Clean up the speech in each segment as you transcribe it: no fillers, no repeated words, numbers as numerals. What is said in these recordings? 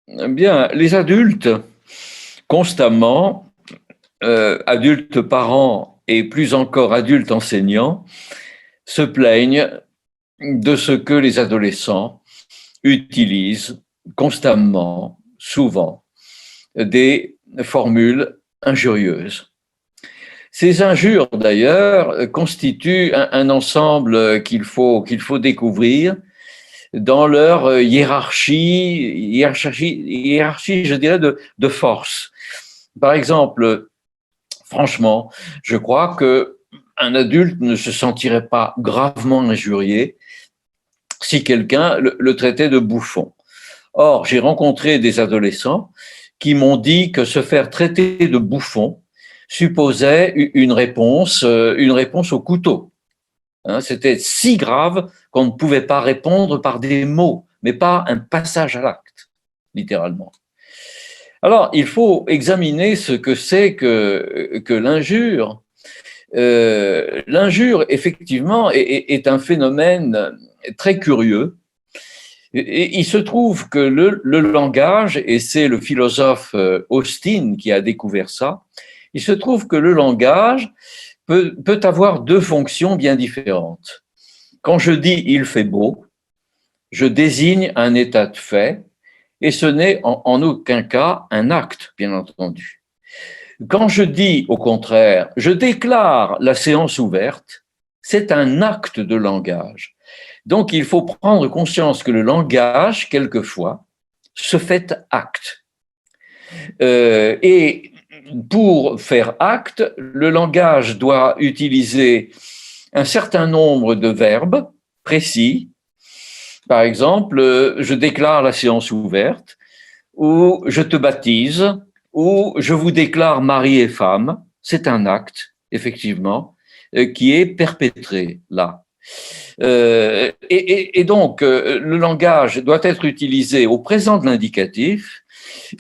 Eh bien, les adultes, constamment, adultes parents et plus encore adultes enseignants, se plaignent de ce que les adolescents utilisent constamment, souvent, des formules injurieuses. Ces injures, d'ailleurs, constituent un ensemble qu'il faut découvrir dans leur hiérarchie, je dirais, de force. Par exemple, franchement, je crois qu'un adulte ne se sentirait pas gravement injurié si quelqu'un le traitait de bouffon. Or, j'ai rencontré des adolescents qui m'ont dit que se faire traiter de bouffon supposait une réponse au couteau. C'était si grave qu'on ne pouvait pas répondre par des mots, mais pas un passage à l'acte, littéralement. Alors, il faut examiner ce que c'est que l'injure. L'injure, effectivement, est un phénomène très curieux. Et il se trouve que le langage, et c'est le philosophe Austin qui a découvert ça, il se trouve que le langage peut avoir deux fonctions bien différentes. Quand je dis « il fait beau », je désigne un état de fait, et ce n'est en aucun cas un acte, bien entendu. Quand je dis, au contraire, je déclare la séance ouverte, c'est un acte de langage. Donc, il faut prendre conscience que le langage, quelquefois, se fait acte. Et pour faire acte, le langage doit utiliser un certain nombre de verbes précis. Par exemple, je déclare la séance ouverte, ou je te baptise, ou je vous déclare mari et femme. C'est un acte, effectivement, qui est perpétré là. Et donc, le langage doit être utilisé au présent de l'indicatif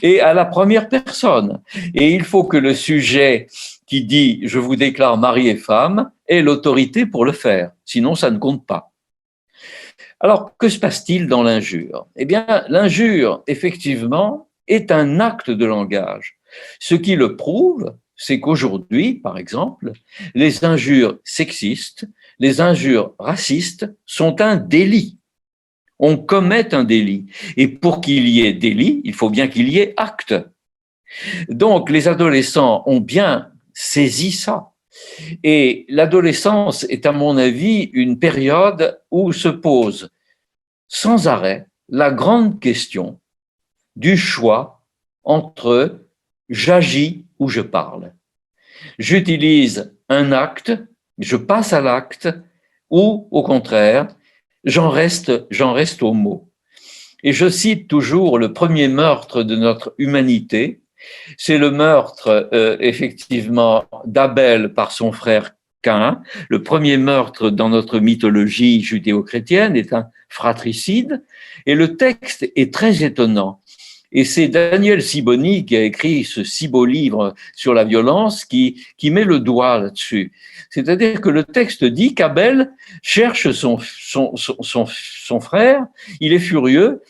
et à la première personne. Et il faut que le sujet qui dit « je vous déclare mari et femme » ait l'autorité pour le faire, sinon ça ne compte pas. Alors, que se passe-t-il dans l'injure? Eh bien, l'injure, effectivement, est un acte de langage. Ce qui le prouve, c'est qu'aujourd'hui, par exemple, les injures sexistes, les injures racistes sont un délit. On commet un délit. Et pour qu'il y ait délit, il faut bien qu'il y ait acte. Donc, les adolescents ont bien saisi ça. Et l'adolescence est, à mon avis, une période où se pose sans arrêt la grande question du choix entre j'agis ou je parle. J'utilise un acte, je passe à l'acte, ou au contraire, j'en reste au mot. Et je cite toujours le premier meurtre de notre humanité, c'est le meurtre effectivement d'Abel par son frère Caïn. Le premier meurtre dans notre mythologie judéo-chrétienne est un fratricide, et le texte est très étonnant. Et c'est Daniel Sibony qui a écrit ce si beau livre sur la violence qui met le doigt là-dessus. C'est-à-dire que le texte dit qu'Abel cherche son frère, il est furieux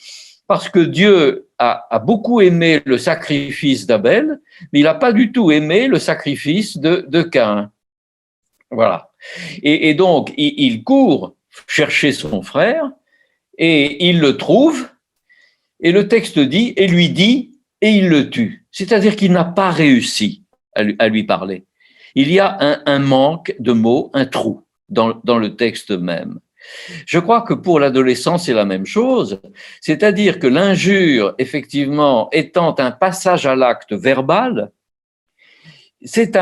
parce que Dieu a beaucoup aimé le sacrifice d'Abel, mais il n'a pas du tout aimé le sacrifice de Caïn. Voilà. Et donc, il court chercher son frère et il le trouve. Et le texte dit, et lui dit, et il le tue. C'est-à-dire qu'il n'a pas réussi à lui parler. Il y a un manque de mots, un trou dans le texte même. Je crois que pour l'adolescent, c'est la même chose. C'est-à-dire que l'injure, effectivement, étant un passage à l'acte verbal, c'est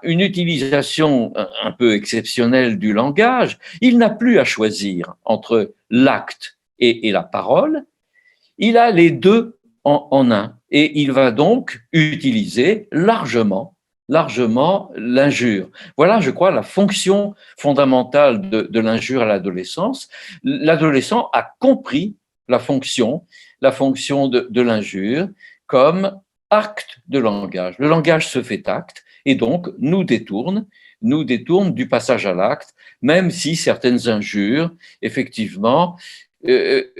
une utilisation un peu exceptionnelle du langage. Il n'a plus à choisir entre l'acte et la parole. Il a les deux en un et il va donc utiliser largement l'injure. Voilà, je crois, la fonction fondamentale de l'injure à l'adolescence. L'adolescent a compris la fonction de l'injure comme acte de langage. Le langage se fait acte et donc nous détourne du passage à l'acte, même si certaines injures, effectivement,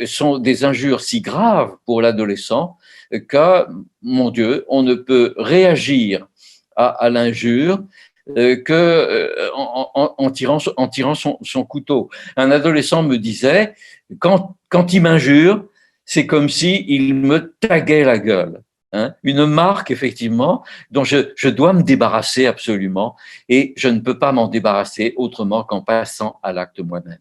sont des injures si graves pour l'adolescent que, mon Dieu, on ne peut réagir à l'injure en tirant son couteau. Un adolescent me disait, quand il m'injure, c'est comme s'il me taguait la gueule. Hein, une marque, effectivement, dont je dois me débarrasser absolument, et je ne peux pas m'en débarrasser autrement qu'en passant à l'acte moi-même.